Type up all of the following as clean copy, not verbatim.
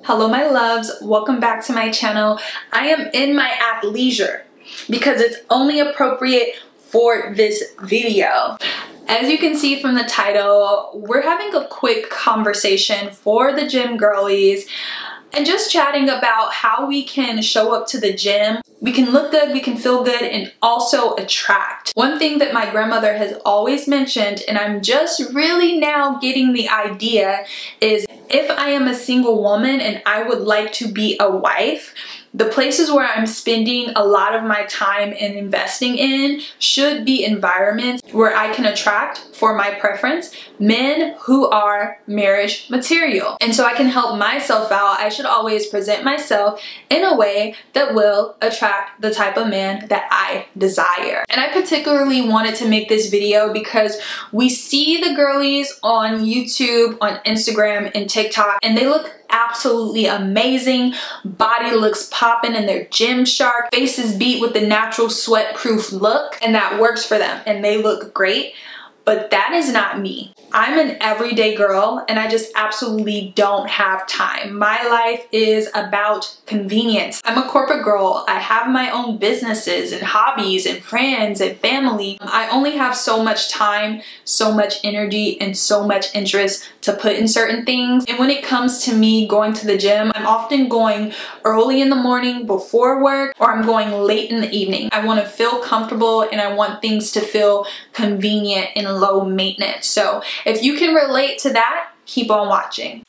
Hello my loves, welcome back to my channel. I am in my athleisure because it's only appropriate for this video. As you can see from the title, we're having a quick conversation for the gym girlies and just chatting about how we can show up to the gym. We can look good, we can feel good, and also attract. One thing that my grandmother has always mentioned, and I'm just really now getting the idea, is if I am a single woman and I would like to be a wife, the places where I'm spending a lot of my time and investing in should be environments where I can attract, for my preference, men who are marriage material. And so I can help myself out. I should always present myself in a way that will attract the type of man that I desire. And I particularly wanted to make this video because we see the girlies on YouTube, on Instagram, and TikTok, and they look absolutely amazing. Body looks popping and they're gym sharp. Faces beat with the natural sweat proof look, and that works for them and they look great. But that is not me. I'm an everyday girl and I just absolutely don't have time. My life is about convenience. I'm a corporate girl. I have my own businesses and hobbies and friends and family. I only have so much time, so much energy, and so much interest to put in certain things. And when it comes to me going to the gym, I'm often going early in the morning before work, or I'm going late in the evening. I want to feel comfortable and I want things to feel convenient and low maintenance. So if you can relate to that, keep on watching.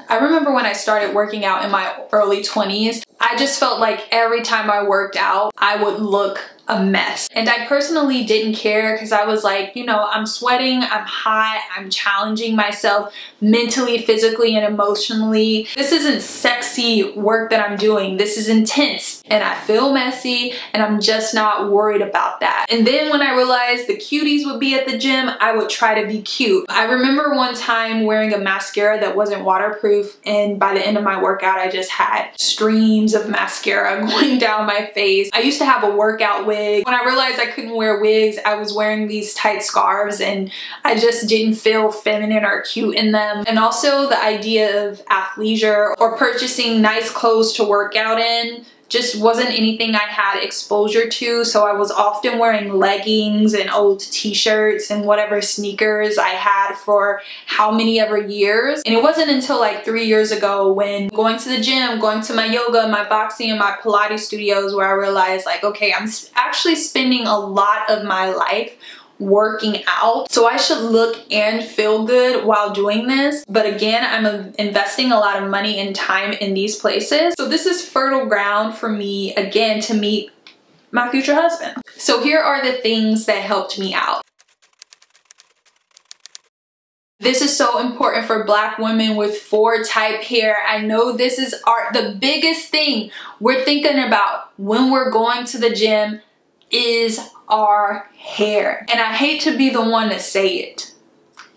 I remember when I started working out in my early 20s, I just felt like every time I worked out, I would look a mess. And I personally didn't care because I was like, you know, I'm sweating, I'm hot, I'm challenging myself mentally, physically, and emotionally. This isn't sexy work that I'm doing. This is intense and I feel messy and I'm just not worried about that. And then when I realized the cuties would be at the gym, I would try to be cute. I remember one time wearing a mascara that wasn't waterproof, and by the end of my workout, I just had streams of mascara going down my face. I used to have a workout wig. When I realized I couldn't wear wigs, I was wearing these tight scarves and I just didn't feel feminine or cute in them. And also the idea of athleisure or purchasing nice clothes to work out in just wasn't anything I had exposure to, so I was often wearing leggings and old t-shirts and whatever sneakers I had for how many ever years. And it wasn't until like 3 years ago when going to the gym, going to my yoga, my boxing, and my Pilates studios, where I realized like, okay, I'm actually spending a lot of my life working out, so I should look and feel good while doing this. But again, I'm investing a lot of money and time in these places, so this is fertile ground for me again to meet my future husband. So here are the things that helped me out. This is so important for Black women with 4 type hair. I know this is the biggest thing we're thinking about when we're going to the gym is our hair. And I hate to be the one to say it.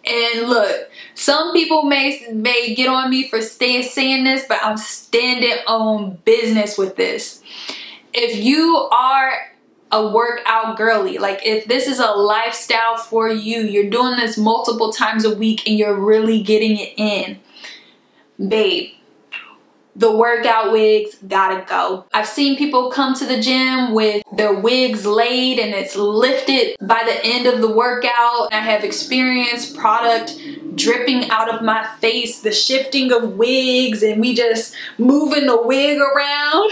And look, some people may get on me for saying this, but I'm standing on business with this. If you are a workout girly, like if this is a lifestyle for you, you're doing this multiple times a week and you're really getting it in, babe, the workout wigs gotta go. I've seen people come to the gym with their wigs laid and it's lifted by the end of the workout. I have experienced product dripping out of my face, the shifting of wigs, and we just moving the wig around.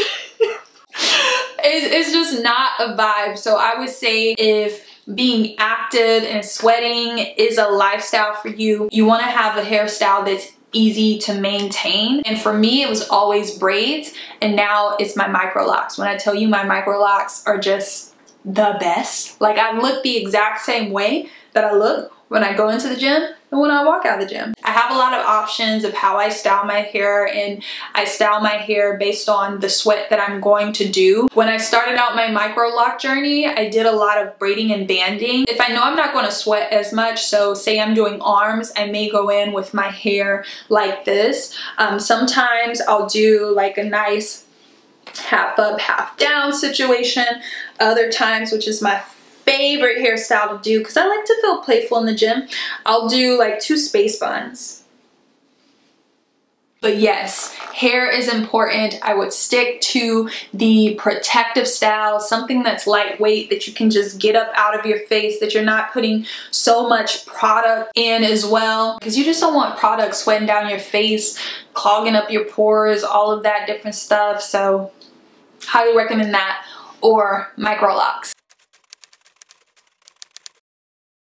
It's just not a vibe. So I would say if being active and sweating is a lifestyle for you, you want to have a hairstyle that's easy to maintain. And for me, it was always braids, and now it's my microlocks. When I tell you my microlocks are just the best. Like I look the exact same way that I look when I go into the gym and when I walk out of the gym. I have a lot of options of how I style my hair, and I style my hair based on the sweat that I'm going to do. When I started out my microloc journey, I did a lot of braiding and banding. If I know I'm not going to sweat as much, so say I'm doing arms, I may go in with my hair like this. Sometimes I'll do like a nice half up, half down situation. Other times, which is my favorite hairstyle to do because I like to feel playful in the gym, I'll do like 2 space buns. But yes, hair is important. I would stick to the protective style, something that's lightweight, that you can just get up out of your face, that you're not putting so much product in as well, because you just don't want product sweating down your face, clogging up your pores, all of that different stuff. So highly recommend that, or Microlocs.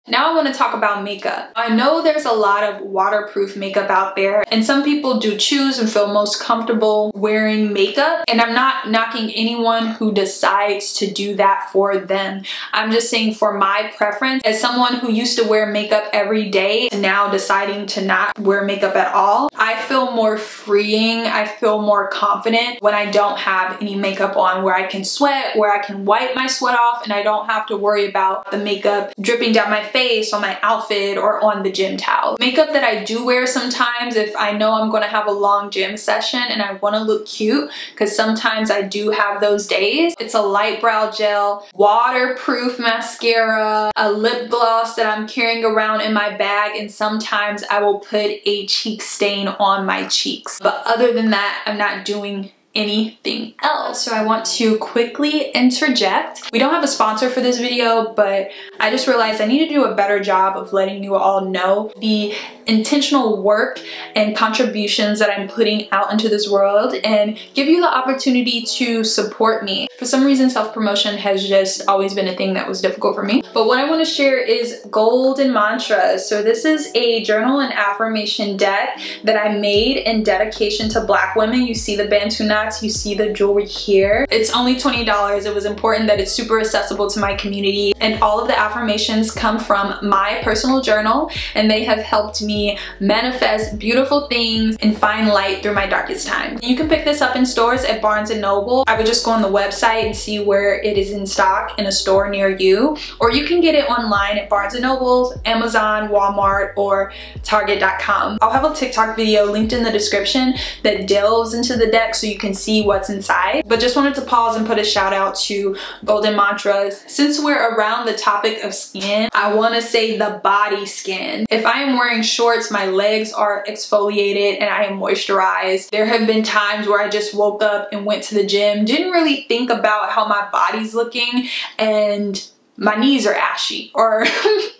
Now I want to talk about makeup. I know there's a lot of waterproof makeup out there, and some people do choose and feel most comfortable wearing makeup, and I'm not knocking anyone who decides to do that for them. I'm just saying, for my preference, as someone who used to wear makeup every day, now deciding to not wear makeup at all, I feel more freeing. I feel more confident when I don't have any makeup on, where I can sweat, where I can wipe my sweat off, and I don't have to worry about the makeup dripping down my face, on my outfit, or on the gym towel. Makeup that I do wear sometimes if I know I'm gonna have a long gym session and I wanna look cute, because sometimes I do have those days. It's a light brow gel, waterproof mascara, a lip gloss that I'm carrying around in my bag, and sometimes I will put a cheek stain on my cheeks. But other than that, I'm not doing anything else. So I want to quickly interject. We don't have a sponsor for this video, but I just realized I need to do a better job of letting you all know the intentional work and contributions that I'm putting out into this world, and give you the opportunity to support me. For some reason, self-promotion has just always been a thing that was difficult for me. But what I want to share is golden mantras. So this is a journal and affirmation deck that I made in dedication to Black women. You see the bantu knots, you see the jewelry here. It's only $20. It was important that it's super accessible to my community, and all of the affirmations come from my personal journal, and they have helped me manifest beautiful things and find light through my darkest time. You can pick this up in stores at Barnes & Noble. I would just go on the website and see where it is in stock in a store near you, or you can get it online at Barnes & Noble, Amazon, Walmart, or Target.com. I'll have a TikTok video linked in the description that delves into the deck so you can see what's inside. But just wanted to pause and put a shout out to golden mantras. Since we're around the topic of skin, I want to say the body skin. If I am wearing shorts, my legs are exfoliated and I am moisturized. There have been times where I just woke up and went to the gym, didn't really think about how my body's looking, and my knees are ashy, or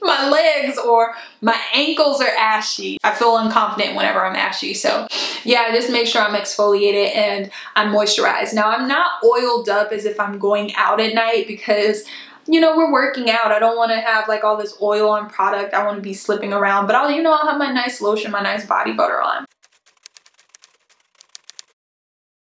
my legs or my ankles are ashy. I feel unconfident whenever I'm ashy. So yeah, just make sure I'm exfoliated and I'm moisturized. Now, I'm not oiled up as if I'm going out at night, because you know, we're working out. I don't want to have like all this oil on product. I want to be slipping around, but I'll have my nice lotion, my nice body butter on.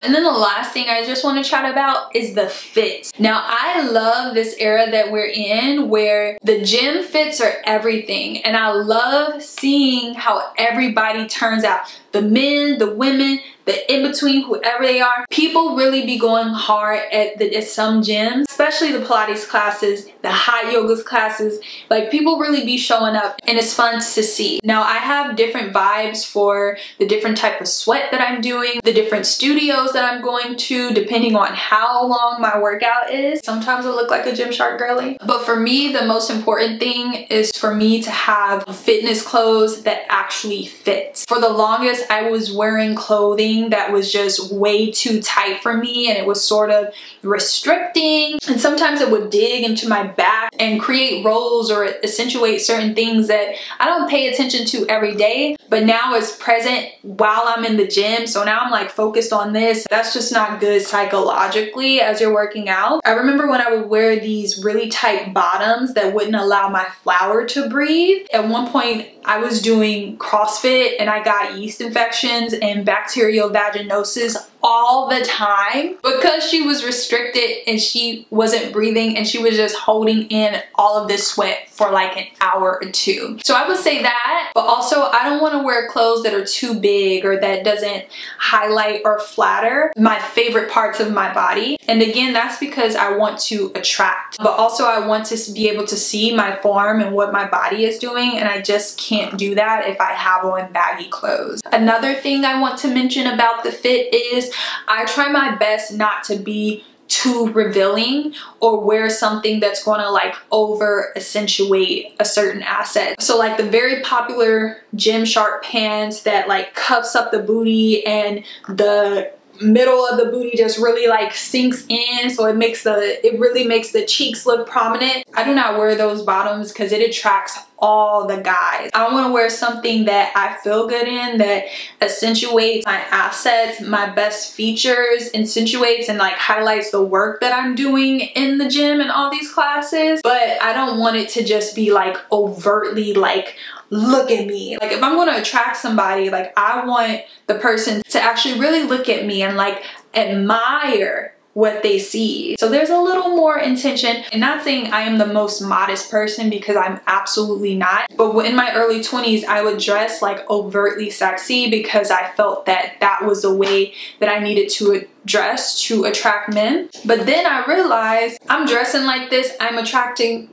And then the last thing I just want to chat about is the fits. Now, I love this era that we're in, where the gym fits are everything. And I love seeing how everybody turns out. The men, the women, the in-between, whoever they are. People really be going hard at some gyms, especially the Pilates classes, the hot yoga classes. Like, people really be showing up, and it's fun to see. Now, I have different vibes for the different type of sweat that I'm doing, the different studios that I'm going to, depending on how long my workout is. Sometimes I look like a Gymshark girly. But for me, the most important thing is for me to have fitness clothes that actually fit. For the longest, I was wearing clothing that was just way too tight for me, and it was sort of restricting, and sometimes it would dig into my back and create rolls or accentuate certain things that I don't pay attention to every day, but now it's present while I'm in the gym. So now I'm like focused on this. That's just not good psychologically as you're working out. I remember when I would wear these really tight bottoms that wouldn't allow my flower to breathe. At one point I was doing CrossFit and I got yeast infections and bacterial vaginosis all the time because she was restricted and she wasn't breathing, and she was just holding in all of this sweat for like an hour or two. So I would say that, but also I don't want to wear clothes that are too big or that doesn't highlight or flatter my favorite parts of my body. And again, that's because I want to attract, but also I want to be able to see my form and what my body is doing, and I just can't do that if I have on baggy clothes. Another thing I want to mention about the fit is I try my best not to be too revealing or wear something that's going to like over accentuate a certain asset. So like the very popular Gymshark pants that like cuffs up the booty and the middle of the booty just really like sinks in, so it really makes the cheeks look prominent. I do not wear those bottoms because it attracts all the guys. I want to wear something that I feel good in, that accentuates my assets, my best features, accentuates and like highlights the work that I'm doing in the gym and all these classes. But I don't want it to just be like overtly like, look at me. Like if I'm going to attract somebody, like I want the person to actually really look at me and like admire what they see. So there's a little more intention. And not saying I am the most modest person, because I'm absolutely not. But in my early 20s, I would dress like overtly sexy because I felt that that was the way that I needed to dress to attract men. But then I realized I'm dressing like this, I'm attracting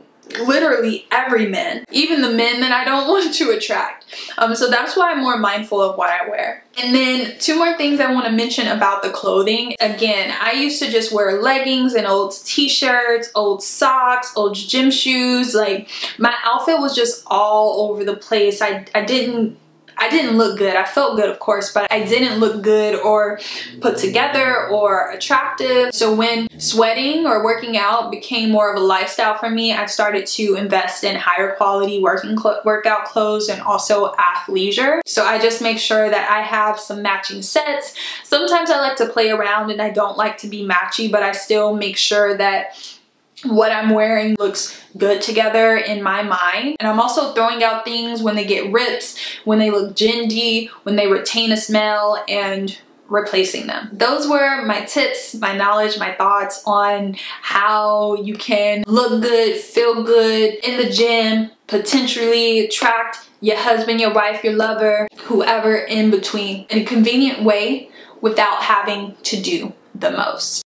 literally every man, even the men that I don't want to attract. So that's why I'm more mindful of what I wear. And then 2 more things I want to mention about the clothing. Again, I used to just wear leggings and old t-shirts, old socks, old gym shoes. Like my outfit was just all over the place. I didn't look good. I felt good, of course, but I didn't look good or put together or attractive. So when sweating or working out became more of a lifestyle for me, I started to invest in higher quality workout clothes and also athleisure. So I just make sure that I have some matching sets. Sometimes I like to play around and I don't like to be matchy, but I still make sure that what I'm wearing looks good together in my mind. And I'm also throwing out things when they get rips, when they look gingy, when they retain a smell, and replacing them. Those were my tips, my knowledge, my thoughts on how you can look good, feel good in the gym, potentially attract your husband, your wife, your lover, whoever in between, in a convenient way without having to do the most.